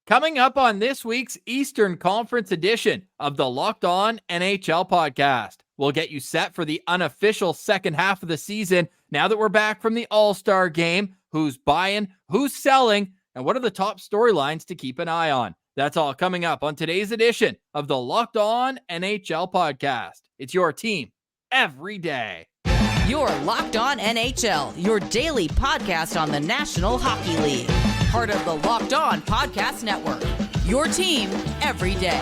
Coming up on this week's Eastern Conference edition of the Locked On NHL podcast, we'll get you set for the unofficial second half of the season now that we're back from the All-Star game. Who's buying, who's selling, and what are the top storylines to keep an eye on? That's all coming up on today's edition of the Locked On NHL podcast. It's your team every day. You're Locked On NHL, your daily podcast on the National Hockey League. Part of the Locked On Podcast Network, your team every day.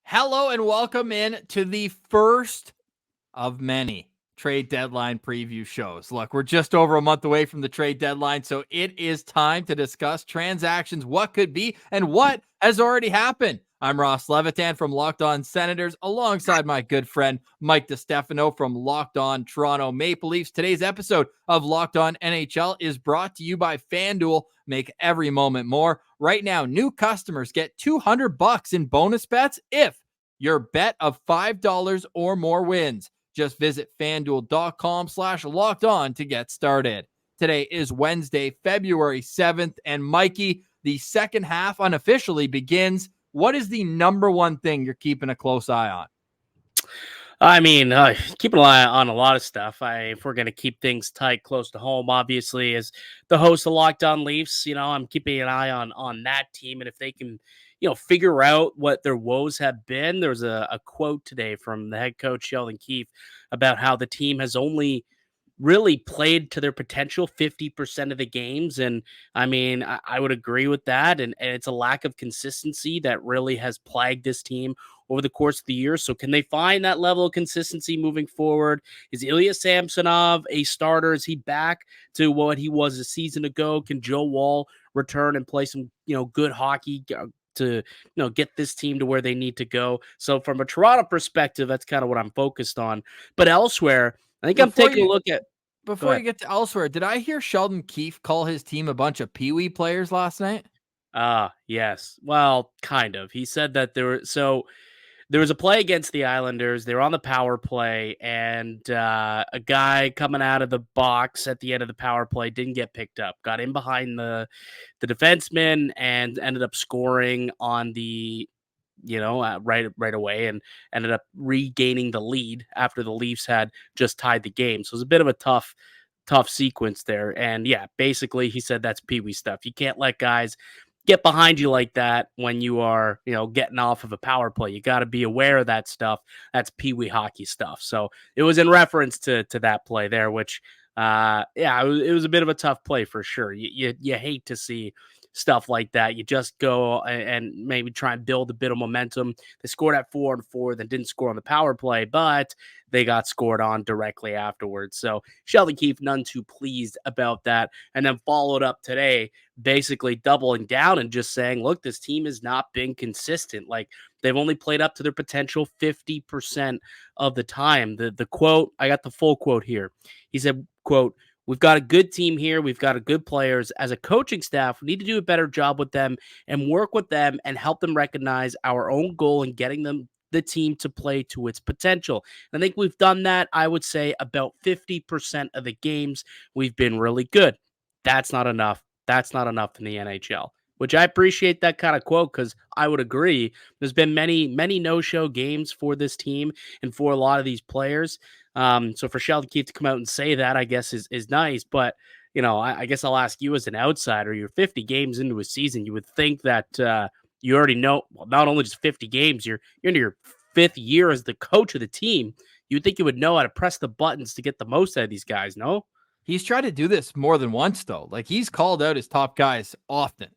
Hello and welcome in to the first of many trade deadline preview shows. Look, we're just over a month away from the trade deadline, so it is time to discuss transactions, what could be, and what has already happened. I'm Ross Levitan from Locked On Senators, alongside my good friend Mike DiStefano from Locked On Toronto Maple Leafs. Today's episode of Locked On NHL is brought to you by FanDuel. Make every moment more. Right now, new customers get $200 in bonus bets if your bet of $5 or more wins. Just visit FanDuel.com/LockedOn to get started. Today is Wednesday, February 7th, and Mikey, the second half unofficially begins. What is the number one thing you're keeping a close eye on? I mean, keeping an eye on a lot of stuff. If we're going to keep things tight, close to home, obviously, as the host of Locked On Leafs, I'm keeping an eye on that team. And if they can, figure out what their woes have been. There was a quote today from the head coach, Sheldon Keefe, about how the team has only really played to their potential 50% of the games. And I mean, I would agree with that. And it's a lack of consistency that really has plagued this team over the course of the year. So can they find that level of consistency moving forward? Is Ilya Samsonov a starter? Is he back to what he was a season ago? Can Joe Woll return and play some, good hockey to get this team to where they need to go? So from a Toronto perspective, that's kind of what I'm focused on. But elsewhere, I think I'm taking a look at... Before you get to elsewhere, did I hear Sheldon Keefe call his team a bunch of Pee-wee players last night? Yes. Well, kind of. He said that there was a play against the Islanders. They were on the power play, and a guy coming out of the box at the end of the power play didn't get picked up. Got in behind the defenseman and ended up scoring on the right away, and ended up regaining the lead after the Leafs had just tied the game. So it was a bit of a tough sequence there. And yeah, basically he said that's Pee-wee stuff. You can't let guys get behind you like that when you are, getting off of a power play. You got to be aware of that stuff. That's Pee-wee hockey stuff. So it was in reference to that play there, which, it was a bit of a tough play for sure. You hate to see stuff like that. You just go and maybe try and build a bit of momentum. They scored at 4-4, then didn't score on the power play, but they got scored on directly afterwards. So Sheldon Keefe, none too pleased about that. And then followed up today, basically doubling down and just saying, look, this team has not been consistent. Like, they've only played up to their potential 50% of the time. The quote, I got the full quote here. He said, quote, "We've got a good team here. We've got a good players. As a coaching staff, we need to do a better job with them and work with them and help them recognize our own goal in getting the team to play to its potential." And I think we've done that, I would say, about 50% of the games. We've been really good. That's not enough. That's not enough in the NHL, which I appreciate that kind of quote, because I would agree. There's been many no-show games for this team and for a lot of these players. So for Sheldon Keefe to come out and say that, I guess is nice. But, I guess I'll ask you as an outsider, you're 50 games into a season. You would think that you already know, well, not only just 50 games, you're into your fifth year as the coach of the team. You would think you would know how to press the buttons to get the most out of these guys, no? He's tried to do this more than once, though. Like, he's called out his top guys often.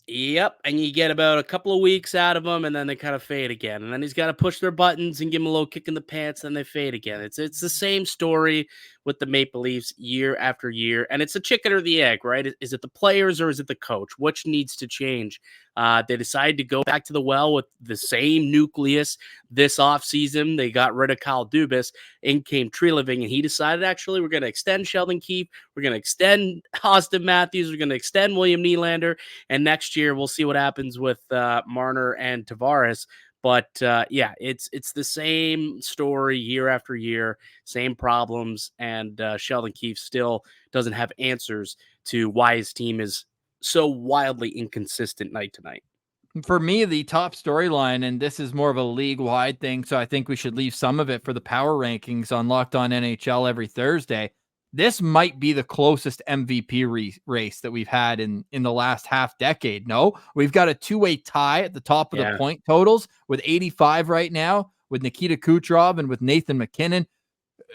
Yep, and you get about a couple of weeks out of them, and then they kind of fade again. And then he's got to push their buttons and give them a little kick in the pants, and they fade again. It's the same story with the Maple Leafs year after year, and it's a chicken or the egg, right? Is it the players or is it the coach? Which needs to change? They decided to go back to the well with the same nucleus this offseason. They got rid of Kyle Dubas. In came Treliving, and he decided, actually, we're going to extend Sheldon Keefe. We're going to extend Austin Matthews. We're going to extend William Nylander. And next year, we'll see what happens with Marner and Tavares. But yeah, it's the same story year after year, same problems, and Sheldon Keefe still doesn't have answers to why his team is so wildly inconsistent night to night. For me, the top storyline, and this is more of a league-wide thing, so I think we should leave some of it for the power rankings on Locked On NHL every Thursday. This might be the closest MVP race that we've had in the last half decade. No, we've got a two-way tie at the top of the point totals with 85 right now, with Nikita Kucherov and with Nathan MacKinnon.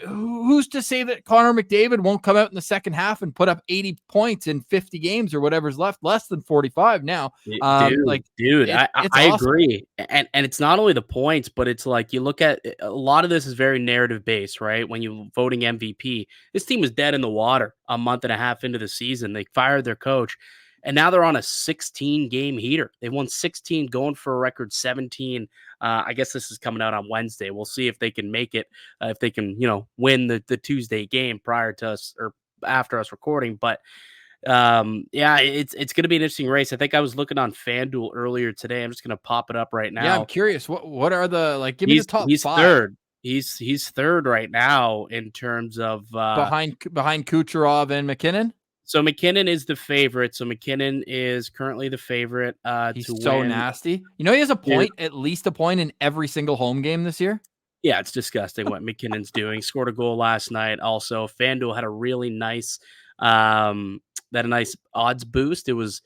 Who's to say that Connor McDavid won't come out in the second half and put up 80 points in 50 games or whatever's left, less than 45 now. Dude, I awesome. agree. And it's not only the points, but it's like you look at a lot of this is very narrative based, right? When you're voting MVP, this team was dead in the water a month and a half into the season. They fired their coach. And now they're on a 16-game heater. They won 16, going for a record 17. I guess this is coming out on Wednesday. We'll see if they can make it, if they can, win the Tuesday game prior to us or after us recording. But yeah, it's going to be an interesting race. I think I was looking on FanDuel earlier today. I'm just going to pop it up right now. Yeah, I'm curious. What are the give me the top he's five. Third. He's third right now in terms of behind Kucherov and McKinnon. So McKinnon is the favorite. So McKinnon is currently the favorite. He's to so win. nasty. He has a point, at least a point in every single home game this year. Yeah, it's disgusting what McKinnon's doing. Scored a goal last night. Also, FanDuel had a really nice, a nice odds boost. It was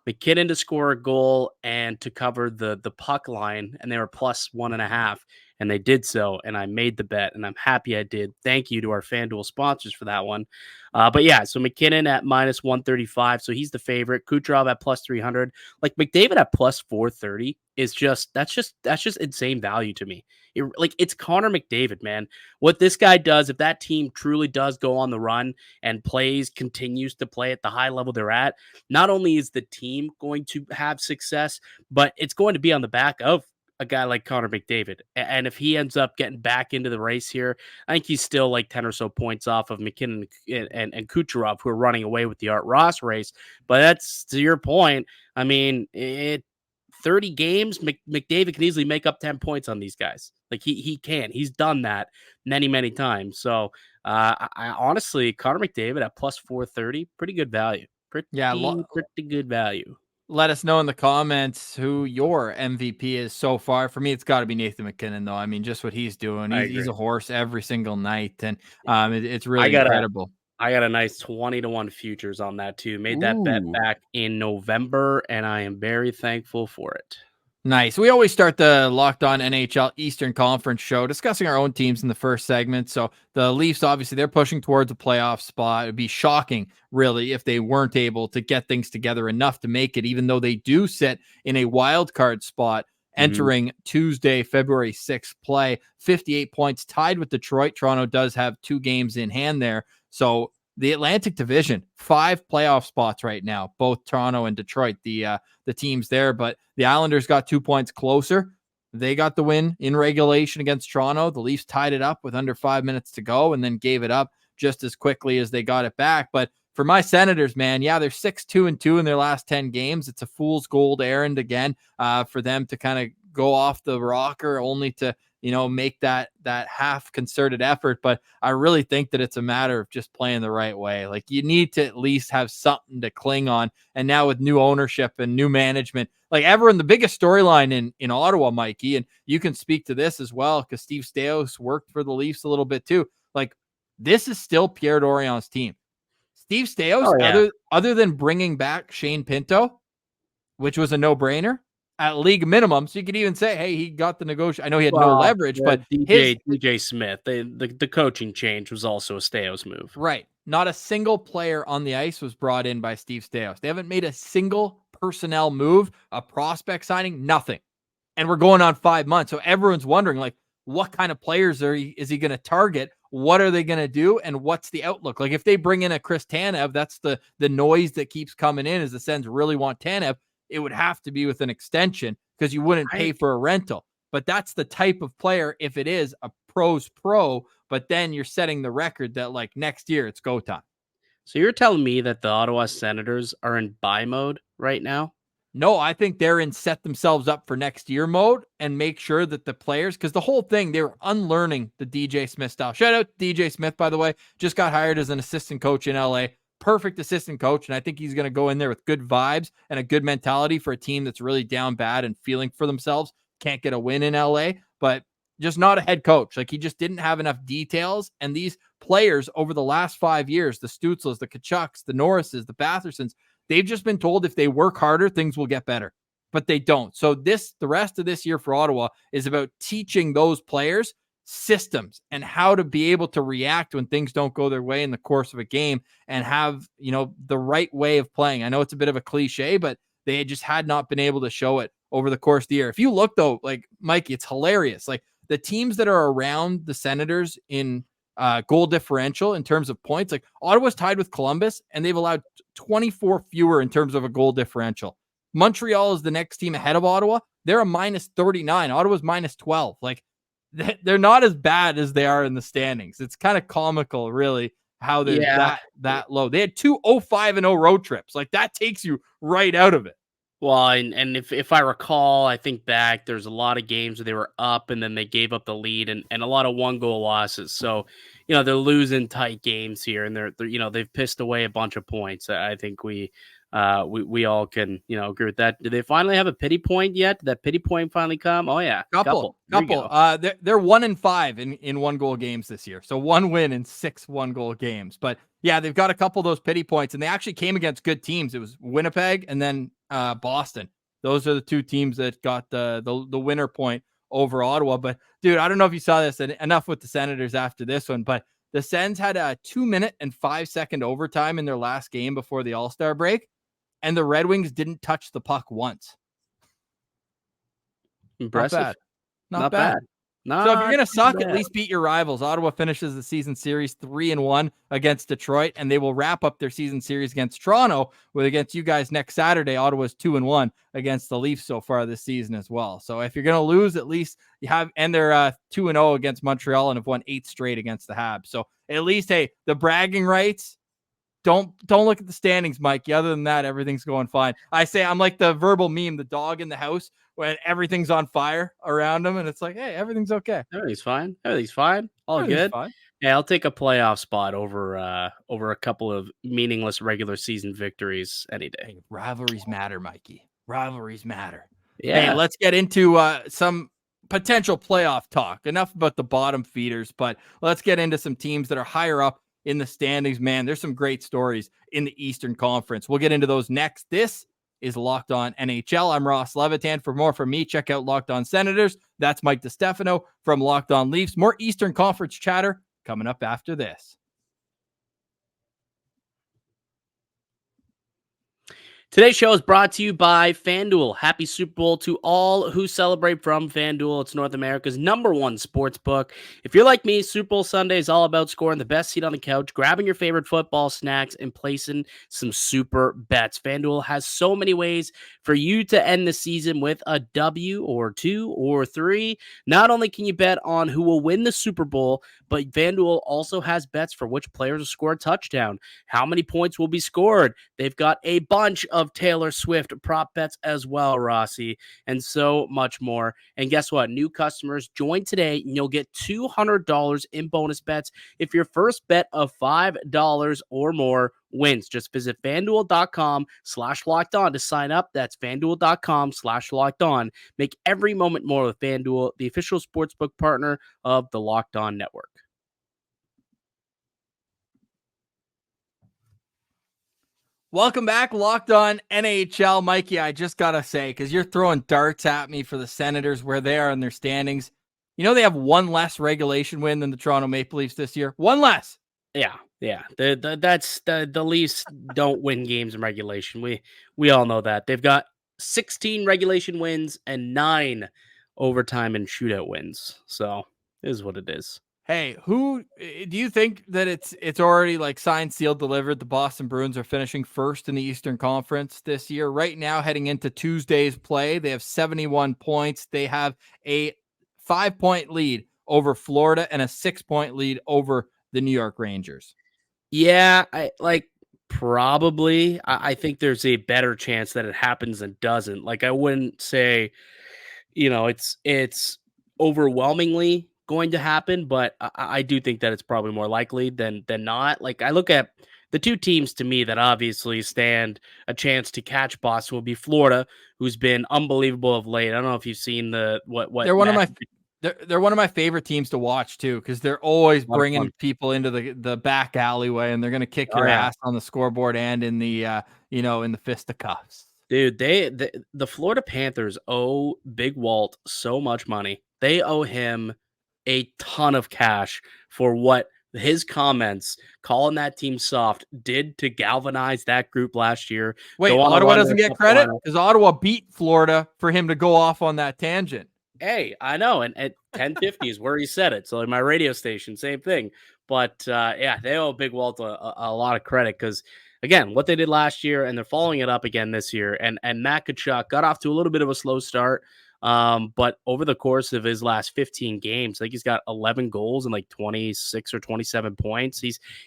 McKinnon to score a goal and to cover the puck line, and they were plus 1.5. And they did so, and I made the bet, and I'm happy I did. Thank you to our FanDuel sponsors for that one. But yeah, so McKinnon at minus 135, so he's the favorite. Kucherov at plus 300. Like McDavid at plus 430 is that's just insane value to me. It's Connor McDavid, man. What this guy does, if that team truly does go on the run and continues to play at the high level they're at, not only is the team going to have success, but it's going to be on the back of a guy like Connor McDavid. And if he ends up getting back into the race here, I think he's still like 10 or so points off of McKinnon and Kucherov, who are running away with the Art Ross race. But that's to your point. I mean, 30 games, McDavid can easily make up 10 points on these guys. Like he can. He's done that many, many times. So I honestly, Connor McDavid at plus 430, pretty good value. Pretty good value. Let us know in the comments who your MVP is so far. For me, it's got to be Nathan MacKinnon, though. I mean, just what he's doing. He's a horse every single night, and it's really incredible. I got a nice 20-1 futures on that, too. Made that bet back in November, and I am very thankful for it. Nice. We always start the Locked On NHL Eastern Conference show discussing our own teams in the first segment. So the Leafs, obviously, they're pushing towards a playoff spot. It would be shocking, really, if they weren't able to get things together enough to make it, even though they do sit in a wild card spot entering Tuesday, February 6th play. 58 points, tied with Detroit. Toronto does have 2 games in hand there. So the Atlantic Division, 5 playoff spots right now, both Toronto and Detroit, the teams there. But the Islanders got 2 points closer. They got the win in regulation against Toronto. The Leafs tied it up with under 5 minutes to go and then gave it up just as quickly as they got it back. But for my Senators, man, yeah, they're 6-2-2 in their last 10 games. It's a fool's gold errand again for them to kind of go off the rocker, only to make that half concerted effort. But I really think that it's a matter of just playing the right way. Like, you need to at least have something to cling on. And now with new ownership and new management, like everyone, the biggest storyline in Ottawa, Mikey, and you can speak to this as well, because Steve Staios worked for the Leafs a little bit too. Like, this is still Pierre Dorian's team. Steve Staios, other than bringing back Shane Pinto, which was a no-brainer, at league minimum. So you could even say, hey, he got the negotiation. I know he had no leverage, but DJ Smith, the coaching change was also a Staios move. Right. Not a single player on the ice was brought in by Steve Staios. They haven't made a single personnel move, a prospect signing, nothing. And we're going on 5 months. So everyone's wondering, like, what kind of players is he going to target? What are they going to do? And what's the outlook? Like, if they bring in a Chris Tanev, that's the noise that keeps coming in, as the Sens really want Tanev. It would have to be with an extension, because you wouldn't pay for a rental. But that's the type of player, if it is a pro's pro, but then you're setting the record that, like, next year it's go time. So you're telling me that the Ottawa Senators are in buy mode right now? No, I think they're in set themselves up for next year mode and make sure that the players, because the whole thing, they were unlearning the DJ Smith style. Shout out to DJ Smith, by the way, just got hired as an assistant coach in LA. Perfect assistant coach. And I think he's going to go in there with good vibes and a good mentality for a team that's really down bad and feeling for themselves. Can't get a win in LA, but just not a head coach. Like, he just didn't have enough details. And these players over the last 5 years, the Stutzles, the Kachucks, the Norrises, the Bathersons, they've just been told if they work harder, things will get better, but they don't. So the rest of this year for Ottawa is about teaching those players systems and how to be able to react when things don't go their way in the course of a game and have, the right way of playing. I know it's a bit of a cliche, but they just had not been able to show it over the course of the year. If you look though, like Mikey, it's hilarious. Like the teams that are around the Senators in goal differential in terms of points, like Ottawa's tied with Columbus and they've allowed 24 fewer in terms of a goal differential. Montreal is the next team ahead of Ottawa. They're a minus 39. Ottawa's minus 12. Like, they're not as bad as they are in the standings. It's kind of comical, really, how they're that low. They had 2 0-5-0 road trips. Like, that takes you right out of it. Well, and if I recall, I think back, there's a lot of games where they were up and then they gave up the lead and a lot of 1-goal losses. So, they're losing tight games here and they're they've pissed away a bunch of points. I think we all can, agree with that. Do they finally have a pity point yet? Did that pity point finally come? Oh yeah. Couple. They're 1-5 in 1-goal games this year. So 1 win in 6 1-goal games. But yeah, they've got a couple of those pity points and they actually came against good teams. It was Winnipeg and then Boston. Those are the 2 teams that got the winner point over Ottawa. But dude, I don't know if you saw this, and enough with the Senators after this one, but the Sens had a 2-minute and 5-second overtime in their last game before the All-Star break, and the Red Wings didn't touch the puck once. Impressive. Not bad. So if you're going to suck, at least beat your rivals. Ottawa finishes the season series 3-1 against Detroit, and they will wrap up their season series against Toronto against you guys next Saturday. Ottawa's 2-1 against the Leafs so far this season as well. So if you're going to lose, at least you have, and they're 2-0 against Montreal and have won 8 straight against the Habs. So at least, hey, the bragging rights, don't look at the standings, Mikey. Other than that, everything's going fine. I say I'm like the verbal meme, the dog in the house when everything's on fire around him, and it's like, hey, everything's okay. Everything's fine. All good. Fine. Yeah, I'll take a playoff spot over a couple of meaningless regular season victories any day. Hey, rivalries matter, Mikey. Rivalries matter. Yeah. Hey, let's get into some potential playoff talk. Enough about the bottom feeders, but let's get into some teams that are higher up in the standings. Man, there's some great stories in the Eastern Conference. We'll get into those next. This is Locked On NHL. I'm Ross Levitan. For more from me, check out Locked On Senators. That's Mike DiStefano from Locked On Leafs. More Eastern Conference chatter coming up after this. Today's show is brought to you by FanDuel. Happy Super Bowl to all who celebrate from FanDuel. It's North America's #1 sports book. If you're like me, Super Bowl Sunday is all about scoring the best seat on the couch, grabbing your favorite football snacks, and placing some super bets. FanDuel has so many ways for you to end the season with a W or 2 or 3. Not only can you bet on who will win the Super Bowl, but FanDuel also has bets for which players will score a touchdown, how many points will be scored. They've got a bunch of Taylor Swift prop bets as well, Rossi, and so much more. And guess what? New customers join today and you'll get $200 in bonus bets if your first bet of $5 or more wins. Just visit FanDuel.com/lockedon to sign up. That's FanDuel.com/lockedon. Make every moment more with FanDuel, the official sportsbook partner of the Locked On Network. Welcome back, Locked On NHL. Mikey, I just got to say, because you're throwing darts at me for the Senators where they are in their standings. You know they have 1 less regulation win than the Toronto Maple Leafs this year? 1 less. Yeah. The Leafs don't win games in regulation. We all know that. They've got 16 regulation wins and 9 overtime and shootout wins. So it is what it is. Hey, who do you think that it's already like signed, sealed, delivered? The Boston Bruins are finishing first in the Eastern Conference this year. Right now, heading into Tuesday's play, they have 71 points. They have a 5-point lead over Florida and a 6-point lead over the New York Rangers. Yeah, Probably. I think there's a better chance that it happens than doesn't. Like, I wouldn't say, it's overwhelmingly going to happen, but I do think that it's probably more likely than not. Like, I look at the two teams to me that obviously stand a chance to catch Boston will be Florida, who's been unbelievable of late. I don't know if you've seen what They're one of Matt. my they're one of my favorite teams to watch too, because they're always A lot of fun. bringing people into the back alleyway, and they're gonna kick Oh, your yeah. ass on the scoreboard and in the in the fisticuffs. Dude, the Florida Panthers owe Big Walt so much money. They owe him a ton of cash for what his comments calling that team soft did to galvanize that group last year. Wait, Go on a Ottawa run to doesn't the get cup credit final. because Ottawa beat Florida for him to go off on that tangent. Hey, I know, and at 1050 is where he said it. So in my radio station, same thing. But yeah, they owe Big Walt a lot of credit because again, what they did last year, and they're following it up again this year. And Matt Tkachuk got off to a little bit of a slow start, but over the course of his last 15 games, I think he's got 11 goals and like 26 or 27 points.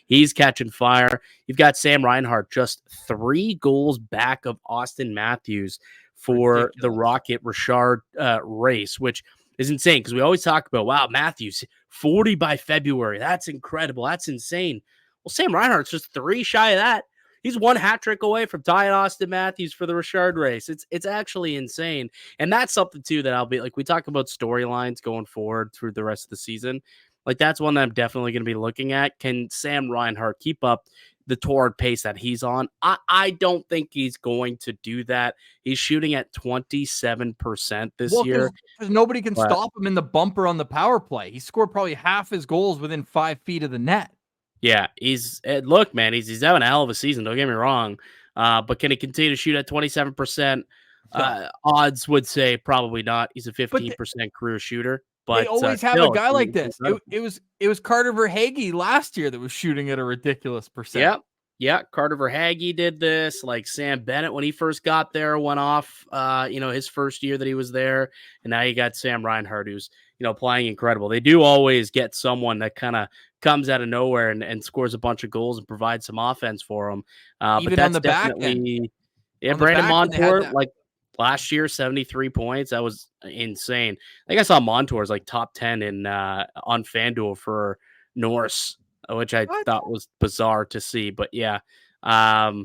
He's catching fire. You've got Sam Reinhart just 3 goals back of Austin Matthews for the Ridiculous. Rocket Richard race, which is insane because we always talk about, wow, Matthews 40 by February. That's incredible. That's insane. Well, Sam Reinhart's just 3 shy of that. He's 1 hat trick away from tying Austin Matthews for the Richard race. It's actually insane. And that's something too that I'll be like, we talk about storylines going forward through the rest of the season. Like, that's one that I'm definitely going to be looking at. Can Sam Reinhart keep up the torrid pace that he's on? I don't think he's going to do that. He's shooting at 27% this year. Because nobody can But stop him in the bumper on the power play. He scored probably half his goals within 5 feet of the net. yeah, look, man, he's having a hell of a season. Don't get me wrong. But can he continue to shoot at 27%? Odds would say probably not. He's a 15% career shooter. But they always have still, a guy like it's this. It was Carter Verhaeghe last year that was shooting at a ridiculous percent. Yep. Yeah, Carter Verhaeghe did this. Like Sam Bennett, when he first got there, went off, his first year that he was there. And now you got Sam Reinhart, who's, playing incredible. They do always get someone that kind of comes out of nowhere and scores a bunch of goals and provides some offense for them. Even but that's on the back definitely, end. Brandon Montour, that. like last year, 73 points. That was insane. I think I saw Montour's like top 10 on FanDuel for Norse, which I thought was bizarre to see. But yeah, I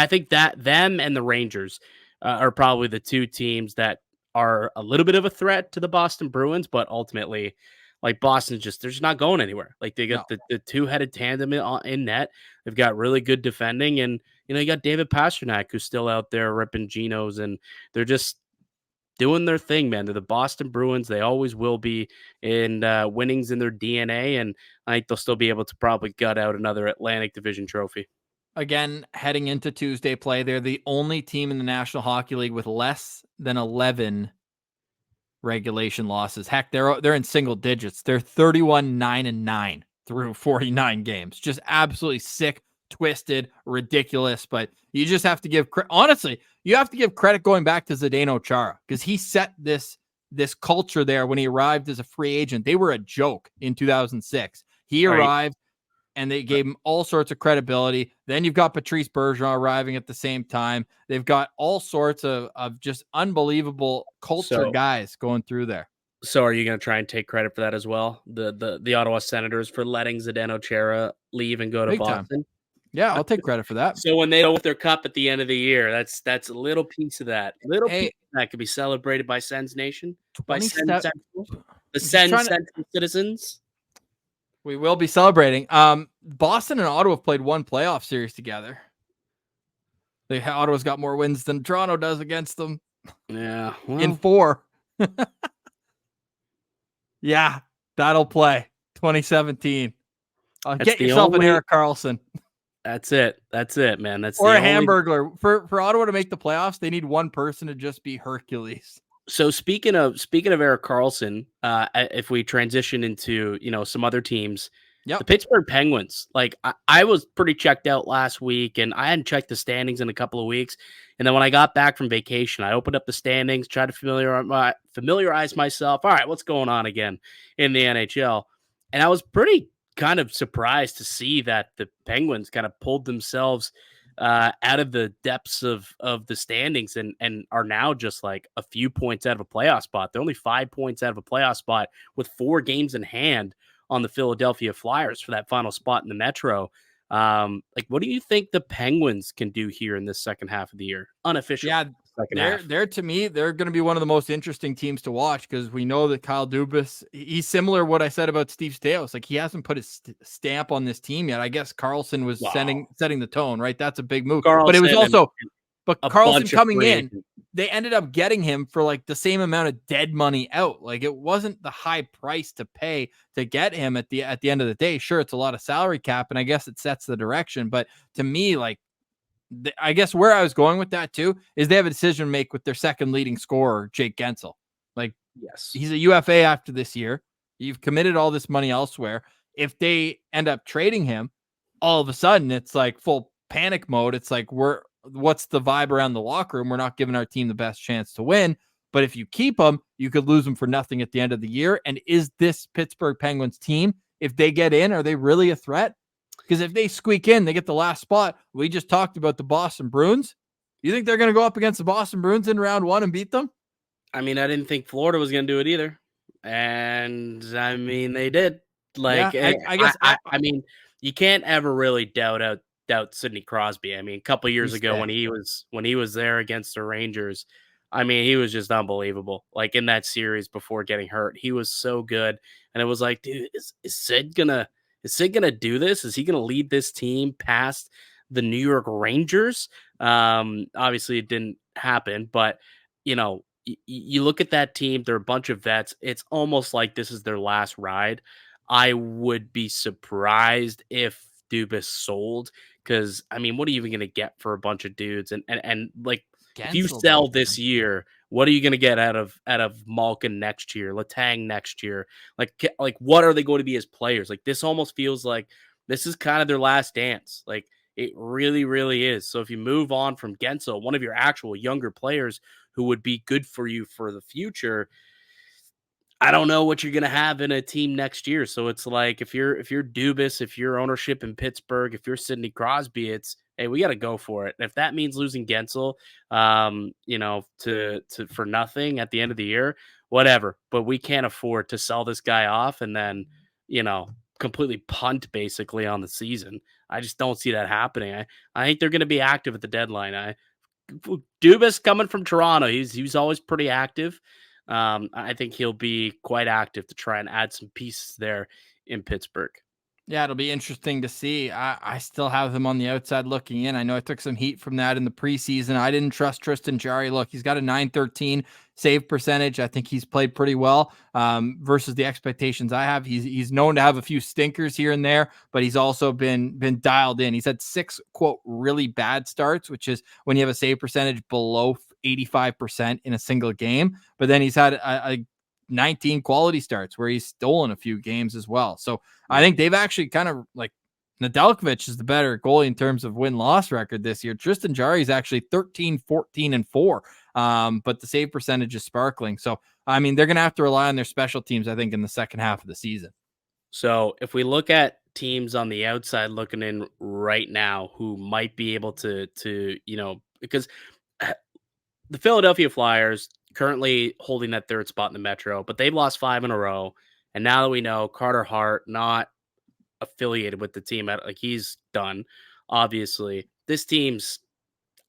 think that them and the Rangers are probably the two teams that are a little bit of a threat to the Boston Bruins, but ultimately, like, Boston's they're just not going anywhere. Like, they got the two-headed tandem in net. They've got really good defending, and you got David Pastrnak, who's still out there ripping Genos, and they're just doing their thing, man. They're the Boston Bruins. They always will be, in winnings in their DNA, and I think they'll still be able to probably gut out another Atlantic Division trophy. Again, heading into Tuesday play, they're the only team in the National Hockey League with less than 11 regulation losses. Heck, they're in single digits. They're 31-9-9 through 49 games. Just absolutely sick, twisted, ridiculous. But you just have to give honestly, you have to give credit going back to Zdeno Chara, because he set this culture there when he arrived as a free agent. They were a joke in 2006. He arrived and they gave him all sorts of credibility. Then you've got Patrice Bergeron arriving at the same time. They've got all sorts of just unbelievable culture guys going through there. So are you going to try and take credit for that as well? The Ottawa Senators for letting Zdeno Chara leave and go to Boston? Time. Yeah, I'll take credit for that. So when they go with their cup at the end of the year, that's a little piece of that. Piece of that could be celebrated by Sens Nation, by Sens Central, the Sens Central citizens. We will be celebrating. Boston and Ottawa have played one playoff series together. Ottawa's got more wins than Toronto does against them. Yeah. In 4. Yeah, that'll play. 2017. Get yourself an Erik Karlsson. That's it, man. That's or a Hamburglar. For Ottawa to make the playoffs, they need one person to just be Hercules. So speaking of Erik Karlsson, if we transition into some other teams, the Pittsburgh Penguins. Like, I was pretty checked out last week, and I hadn't checked the standings in a couple of weeks. And then when I got back from vacation, I opened up the standings, tried to familiarize myself. All right, what's going on again in the NHL? And I was pretty kind of surprised to see that the Penguins kind of pulled themselves out of the depths of the standings and are now just like a few points out of a playoff spot. They're only 5 points out of a playoff spot with 4 games in hand on the Philadelphia Flyers for that final spot in the Metro. Like, what do you think the Penguins can do here in this second half of the year? Unofficial. Yeah, half. they're to me, they're going to be one of the most interesting teams to watch because we know that Kyle Dubas, he's similar to what I said about Steve Staios. Like, he hasn't put his stamp on this team yet. I guess Carlson was setting the tone, right? That's a big move. But it was also, Carlson coming in, they ended up getting him for like the same amount of dead money out. Like, it wasn't the high price to pay to get him at the end of the day. Sure, it's a lot of salary cap, and I guess it sets the direction. But to me, like, I guess where I was going with that too is they have a decision to make with their second leading scorer, Jake Gensel. Like, yes, he's a UFA after this year. You've committed all this money elsewhere. If they end up trading him, all of a sudden it's like full panic mode. It's like, what's the vibe around the locker room? We're not giving our team the best chance to win. But if you keep him, you could lose him for nothing at the end of the year. And is this Pittsburgh Penguins team, if they get in, are they really a threat? Because if they squeak in, they get the last spot. We just talked about the Boston Bruins. You think they're going to go up against the Boston Bruins in round 1 and beat them? I mean, I didn't think Florida was going to do it either. And I mean, they did. Like, yeah, I guess I mean, you can't ever really doubt Sidney Crosby. I mean, a couple of years ago when he was there against the Rangers, I mean, he was just unbelievable. Like, in that series before getting hurt, he was so good. And it was like, dude, is Sid gonna do this? Is he gonna lead this team past the New York Rangers? Obviously it didn't happen, but you know, you look at that team, they're a bunch of vets. It's almost like this is their last ride. I would be surprised if Dubas sold, because I mean, what are you even going to get for a bunch of dudes? And like, if you sell this year, what are you going to get out of Malkin next year, Letang next year? Like what are they going to be as players? Like, this almost feels like this is kind of their last dance. Like, it really, really is. So if you move on from Gensel, one of your actual younger players who would be good for you for the future, I don't know what you're going to have in a team next year. So it's like, if you're Dubas, if you're ownership in Pittsburgh, if you're Sidney Crosby, it's, hey, we got to go for it. And if that means losing Gensel, you know, to for nothing at the end of the year, whatever. But we can't afford to sell this guy off and then, you know, completely punt basically on the season. I just don't see that happening. I think they're going to be active at the deadline. Dubas coming from Toronto, he's always pretty active. I think he'll be quite active to try and add some pieces there in Pittsburgh. Yeah, it'll be interesting to see. I still have him on the outside looking in. I know I took some heat from that in the preseason. I didn't trust Tristan Jarry. Look, he's got a .913 save percentage. I think he's played pretty well versus the expectations I have. He's known to have a few stinkers here and there, but he's also been dialed in. He's had 6, quote, really bad starts, which is when you have a save percentage below 85% in a single game. But then he's had a 19 quality starts where he's stolen a few games as well. So I think they've actually kind of, like, Nedeljkovic is the better goalie in terms of win-loss record this year. Tristan Jarry is actually 13, 14, and 4. But the save percentage is sparkling. So, I mean, they're going to have to rely on their special teams, I think, in the second half of the season. So if we look at teams on the outside looking in right now who might be able to, you know, because the Philadelphia Flyers currently holding that third spot in the Metro, but they've lost 5 in a row. And now that we know Carter Hart not affiliated with the team, like, he's done, obviously, this team's,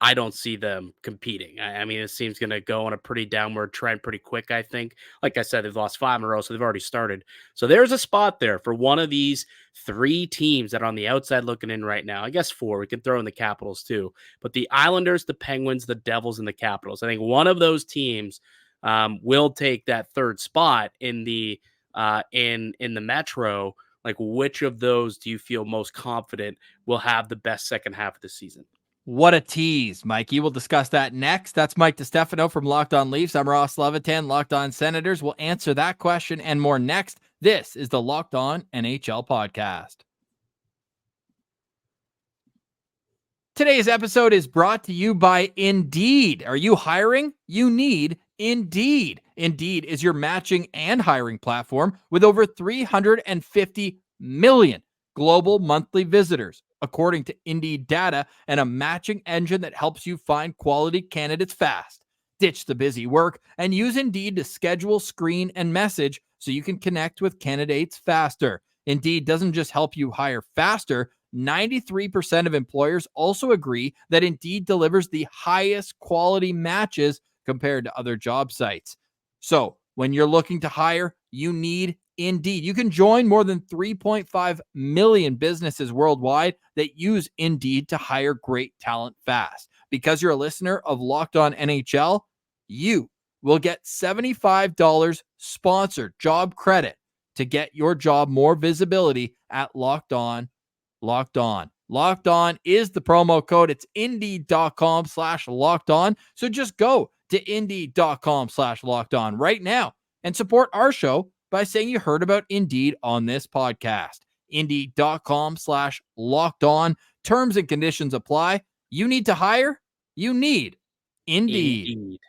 I don't see them competing. I mean, this team's going to go on a pretty downward trend pretty quick, I think. Like I said, they've lost 5 in a row, so they've already started. So there's a spot there for one of these 3 teams that are on the outside looking in right now. I guess 4. We can throw in the Capitals too. But the Islanders, the Penguins, the Devils, and the Capitals. I think one of those teams will take that third spot in the Metro. Like, which of those do you feel most confident will have the best second half of the season? What a tease, Mikey. We'll discuss that next. That's Mike DiStefano from Locked On Leafs. I'm Ross Levitan, Locked On Senators. We'll answer that question and more next. This is the Locked On NHL podcast. Today's episode is brought to you by Indeed. Are you hiring? You need Indeed. Indeed is your matching and hiring platform with over 350 million global monthly visitors, according to Indeed data, and a matching engine that helps you find quality candidates fast. Ditch the busy work and use Indeed to schedule, screen, and message so you can connect with candidates faster. Indeed doesn't just help you hire faster. 93% of employers also agree that Indeed delivers the highest quality matches compared to other job sites. So when you're looking to hire, you need Indeed. You can join more than 3.5 million businesses worldwide that use Indeed to hire great talent fast. Because you're a listener of Locked On NHL, you will get $75 sponsored job credit to get your job more visibility at Locked On. Locked On. Locked On is the promo code. It's Indeed.com/Locked On. So just go to Indeed.com/Locked On right now and support our show by saying you heard about Indeed on this podcast. Indeed.com/Locked On. Terms and conditions apply. You need to hire? You need Indeed.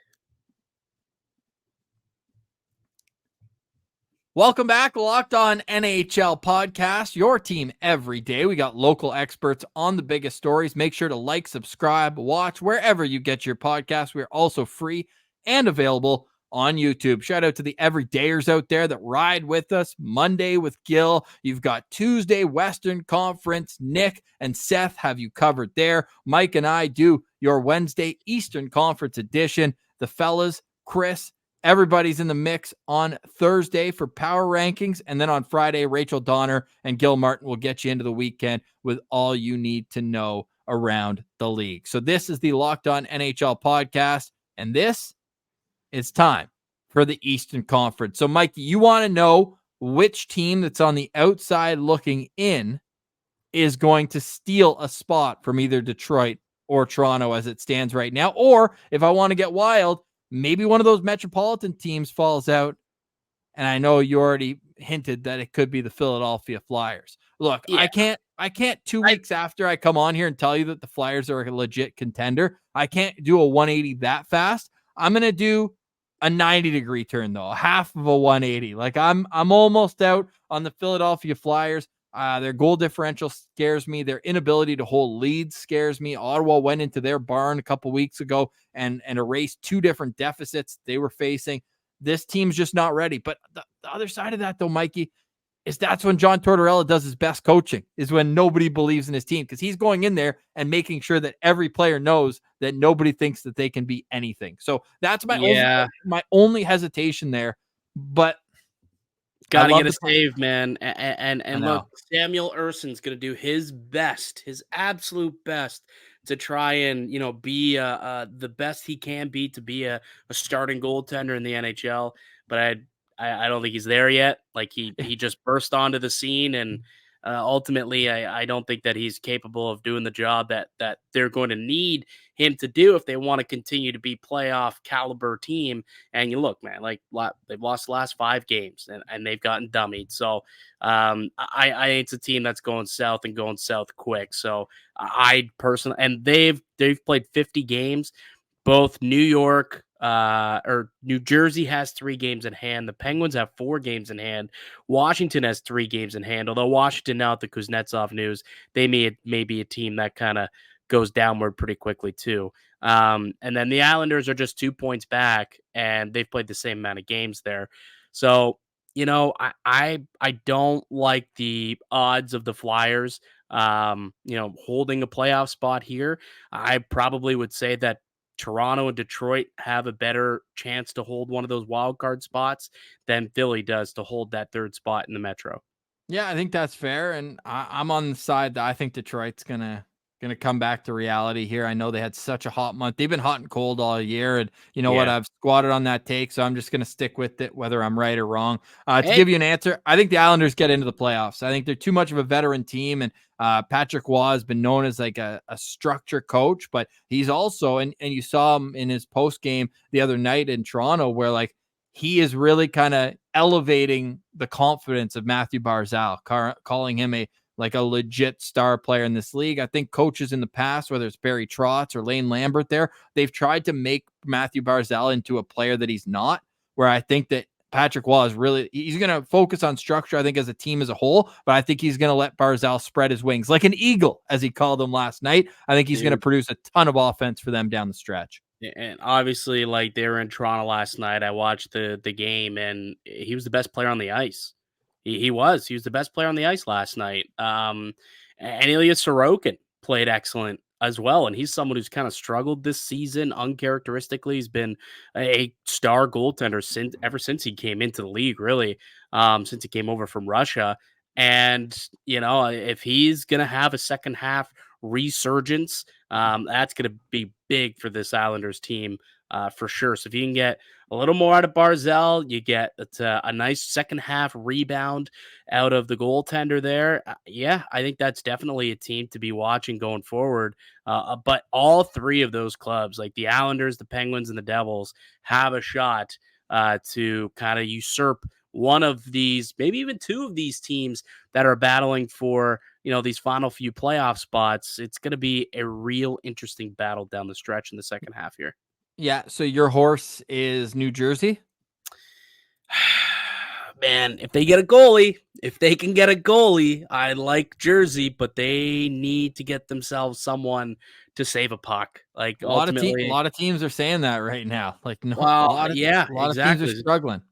Welcome back, Locked On NHL podcast, your team every day. We got local experts on the biggest stories. Make sure to like, subscribe, watch wherever you get your podcast. We're also free and available on YouTube. Shout out to the everydayers out there that ride with us. Monday with Gil. You've got Tuesday Western Conference. Nick and Seth have you covered there. Mike and I do your Wednesday Eastern Conference edition. The fellas, Chris, everybody's in the mix on Thursday for power rankings. And then on Friday, Rachel Donner and Gil Martin will get you into the weekend with all you need to know around the league. So this is the Locked On NHL podcast, and this is time for the Eastern Conference. So, Mike, you want to know which team that's on the outside looking in is going to steal a spot from either Detroit or Toronto as it stands right now. Or if I want to get wild, maybe one of those metropolitan teams falls out. And I know you already hinted that it could be the Philadelphia Flyers. Look, yeah. I can't 2 weeks after I come on here and tell you that the Flyers are a legit contender. I can't do a 180 that fast. I'm going to do a 90-degree turn, though, half of a 180. Like I'm almost out on the Philadelphia Flyers. Their goal differential scares me. Their inability to hold leads scares me. Ottawa went into their barn a couple weeks ago and erased two different deficits they were facing. This team's just not ready. But the other side of that, though, Mikey, is that's when John Tortorella does his best coaching, is when nobody believes in his team, because he's going in there and making sure that every player knows that nobody thinks that they can be anything. So that's my only hesitation there. But got to get a save, man. And look, Samuel Erson's going to do his best, his absolute best to try and, be the best he can be to be a starting goaltender in the NHL. But I don't think he's there yet. Like he just burst onto the scene, and ultimately I don't think that he's capable of doing the job that they're going to need him to do if they want to continue to be playoff caliber team. And you look, man, like they've lost the last 5 games and they've gotten dummied. So I think it's a team that's going south and going south quick. So I personally, and they've played 50 games. Both New York or New Jersey has 3 games in hand. The Penguins have 4 games in hand. Washington has 3 games in hand. Although Washington now, at the Kuznetsov news, they may be a team that kind of goes downward pretty quickly too. And then the Islanders are just 2 points back, and they've played the same amount of games there. So I don't like the odds of the Flyers, holding a playoff spot here. I probably would say that Toronto and Detroit have a better chance to hold one of those wild card spots than Philly does to hold that 3rd spot in the Metro. Yeah, I think that's fair. And I'm on the side that I think Detroit's going to come back to reality here. I know they had such a hot month. They've been hot and cold all year. And you know what? I've squatted on that take, so I'm just going to stick with it, whether I'm right or wrong. To give you an answer, I think the Islanders get into the playoffs. I think they're too much of a veteran team. And Patrick Waugh has been known as like a structure coach, but he's also, and you saw him in his post game the other night in Toronto, where like he is really kind of elevating the confidence of Matthew Barzal, calling him a legit star player in this league. I think coaches in the past, whether it's Barry Trotz or Lane Lambert they've tried to make Matthew Barzal into a player that he's not, where I think that Patrick Waugh is he's going to focus on structure, I think, as a team as a whole, but I think he's going to let Barzal spread his wings like an eagle, as he called him last night. I think he's going to produce a ton of offense for them down the stretch. And obviously, like, they were in Toronto last night. I watched the game, and he was the best player on the ice. He was the best player on the ice last night. And Ilya Sorokin played excellent as well. And he's someone who's kind of struggled this season uncharacteristically. He's been a star goaltender ever since he came into the league, really, since he came over from Russia. And, if he's going to have a second half resurgence, that's going to be big for this Islanders team for sure. So if you can get a little more out of Barzal, you get a nice second half rebound out of the goaltender there. I think that's definitely a team to be watching going forward. But all three of those clubs, like the Islanders, the Penguins, and the Devils, have a shot to kind of usurp one of these, maybe even two of these teams that are battling for, these final few playoff spots. It's going to be a real interesting battle down the stretch in the second half here. Yeah. So your horse is New Jersey? Man, if they can get a goalie, I like Jersey, but they need to get themselves someone to save a puck. Like, a lot of teams are saying that right now. Like, no, well, a lot of teams are struggling.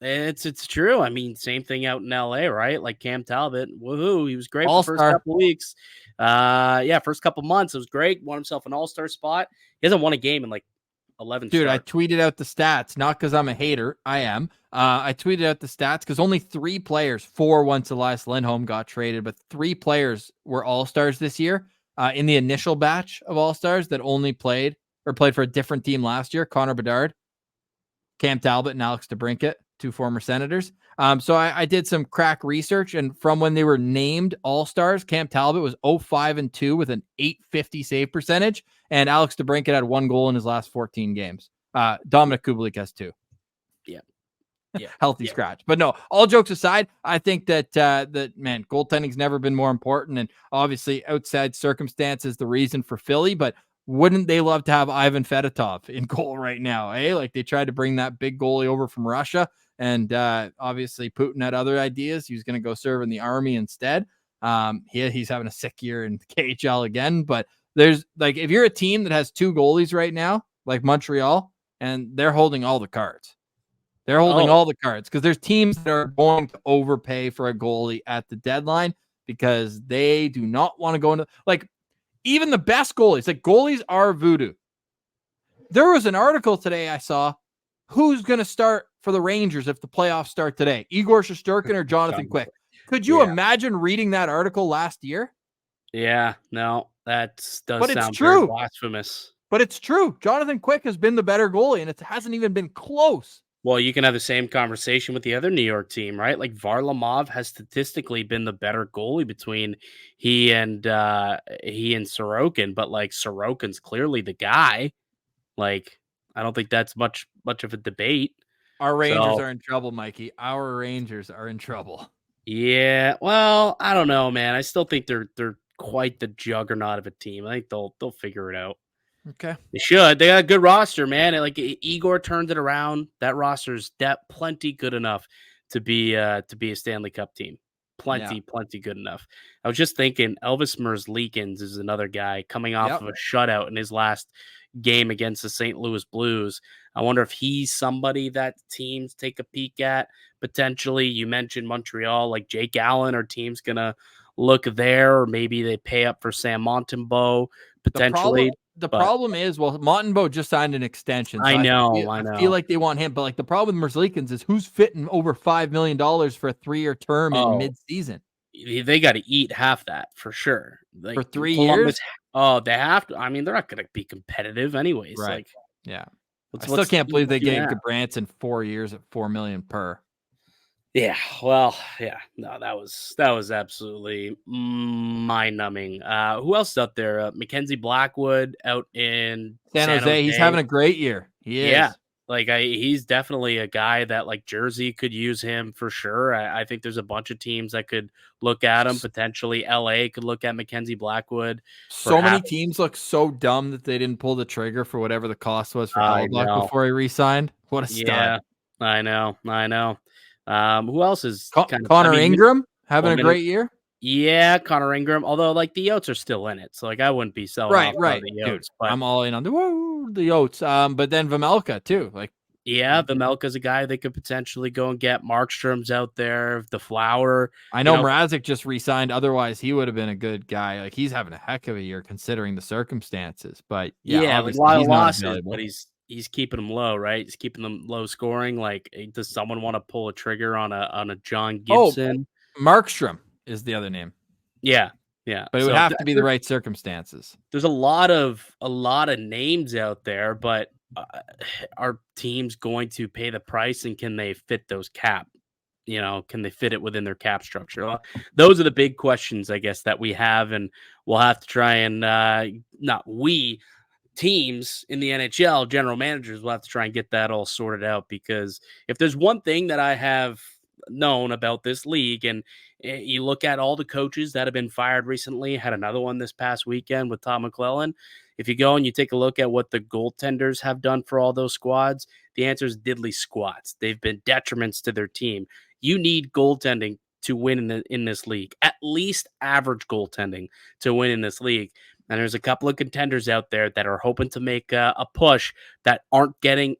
It's true. I mean, same thing out in LA, right? Like Cam Talbot, woohoo, he was great All-star. for the first couple of weeks. First couple months, it was great. Won himself an all-star spot. He hasn't won a game in like 11 Dude, starts. I tweeted out the stats, not because I'm a hater. I am. I tweeted out the stats because only 3 players, 4 once Elias Lindholm got traded, but 3 players were all-stars this year in the initial batch of all-stars that only played for a different team last year. Connor Bedard, Cam Talbot, and Alex DeBrincat, 2 former Senators. So I did some crack research, and from when they were named all-stars, Cam Talbot was 0-5-2 with an .850 save percentage, and Alex DeBrincat had 1 goal in his last 14 games. Dominic Kubalik has 2. Yeah. Healthy scratch. But no, all jokes aside, I think that goaltending's never been more important, and obviously outside circumstances the reason for Philly, but wouldn't they love to have Ivan Fedotov in goal right now, eh? Like, they tried to bring that big goalie over from Russia, and obviously Putin had other ideas. He was going to go serve in the army instead. He's having a sick year in KHL again, but there's, like, if you're a team that has 2 goalies right now, like Montreal, and they're holding all the cards. They're holding all the cards because there's teams that are going to overpay for a goalie at the deadline because they do not want to go into, like, even the best goalies. Like, goalies are voodoo. There was an article today I saw, who's going to start for the Rangers if the playoffs start today? Igor Shesterkin or Jonathan Quick? Could you imagine reading that article last year? Yeah, no, that does but sound it's true. Very blasphemous. But it's true. Jonathan Quick has been the better goalie, and it hasn't even been close. Well, you can have the same conversation with the other New York team, right? Like, Varlamov has statistically been the better goalie between he and Sorokin, but like Sorokin's clearly the guy. Like, I don't think that's much of a debate. Our Rangers are in trouble, Mikey. Our Rangers are in trouble. Yeah, well, I don't know, man. I still think they're quite the juggernaut of a team. I think they'll figure it out. Okay. They should. They got a good roster, man. And like, Igor turned it around. That roster's plenty good enough to be a Stanley Cup team. Plenty good enough. I was just thinking Elvis Merzlikins is another guy coming off of a shutout in his last game against the St. Louis Blues. I wonder if he's somebody that teams take a peek at potentially. You mentioned Montreal, like Jake Allen. Are teams gonna look there, or maybe they pay up for Sam Montembeault potentially? The problem is, Montembeault just signed an extension. So I know. I feel like they want him, but like the problem with Merzlikins is who's fitting over $5 million for a 3-year term in mid-season. They got to eat half that for sure. Like, for 3 years. Oh, they have to. I mean, they're not going to be competitive anyways. Right. Like, yeah. I still can't believe they gave Branson 4 years at $4 million per. Yeah, well, yeah, no, that was absolutely mind-numbing. Who else out there? Mackenzie Blackwood out in San Jose. He's having a great year. He is. Yeah, like he's definitely a guy that, like, Jersey could use him for sure. I think there's a bunch of teams that could look at him. Potentially, LA could look at Mackenzie Blackwood. So many teams look so dumb that they didn't pull the trigger for whatever the cost was for Hellebuyck before he re-signed. What a stud. I know. Who else is kind of? Connor Ingram having a great year. Yeah, Connor Ingram. Although, like, the Yotes are still in it, so like I wouldn't be selling off on the Dude, Yotes. But I'm all in on the Yotes. But then Vejmelka too. Like, yeah, Vejmelka's a guy they could potentially go and get. Markstrom's out there. The Flower. I know Mrazek just re-signed. Otherwise, he would have been a good guy. Like, he's having a heck of a year considering the circumstances. But yeah, Like, obviously a lot of he's not losses, available. but he's keeping them low, right? He's keeping them low scoring. Like, does someone want to pull a trigger on a John Gibson? Markstrom is the other name. Yeah. But it would have to be the right circumstances. There's a lot of names out there, but are teams going to pay the price, and can they fit those cap? Can they fit it within their cap structure? Well, those are the big questions, I guess, that we have, and we'll have to try and teams in the NHL, general managers will have to try and get that all sorted out, because if there's one thing that I have known about this league, and you look at all the coaches that have been fired recently, had another one this past weekend with Tom McClellan. If you go and you take a look at what the goaltenders have done for all those squads, the answer is diddly squats. They've been detriments to their team. You need goaltending to win in this league, at least average goaltending to win in this league. And there's a couple of contenders out there that are hoping to make a push that aren't getting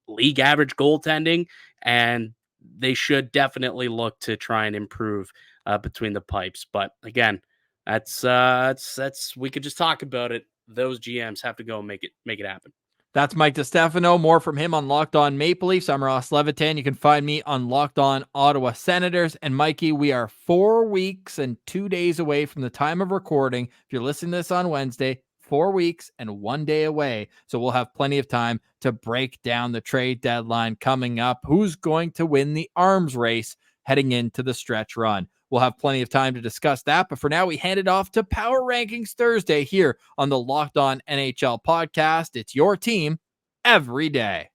league average goaltending, and they should definitely look to try and improve between the pipes. But again, that's we could just talk about it. Those GMs have to go and make it happen. That's Mike DiStefano. More from him on Locked On Maple Leafs. I'm Ross Levitan. You can find me on Locked On Ottawa Senators. And Mikey, we are 4 weeks and 2 days away from the time of recording. If you're listening to this on Wednesday, 4 weeks and 1 day away. So we'll have plenty of time to break down the trade deadline coming up. Who's going to win the arms race heading into the stretch run? We'll have plenty of time to discuss that. But for now, we hand it off to Power Rankings Thursday here on the Locked On NHL podcast. It's your team every day.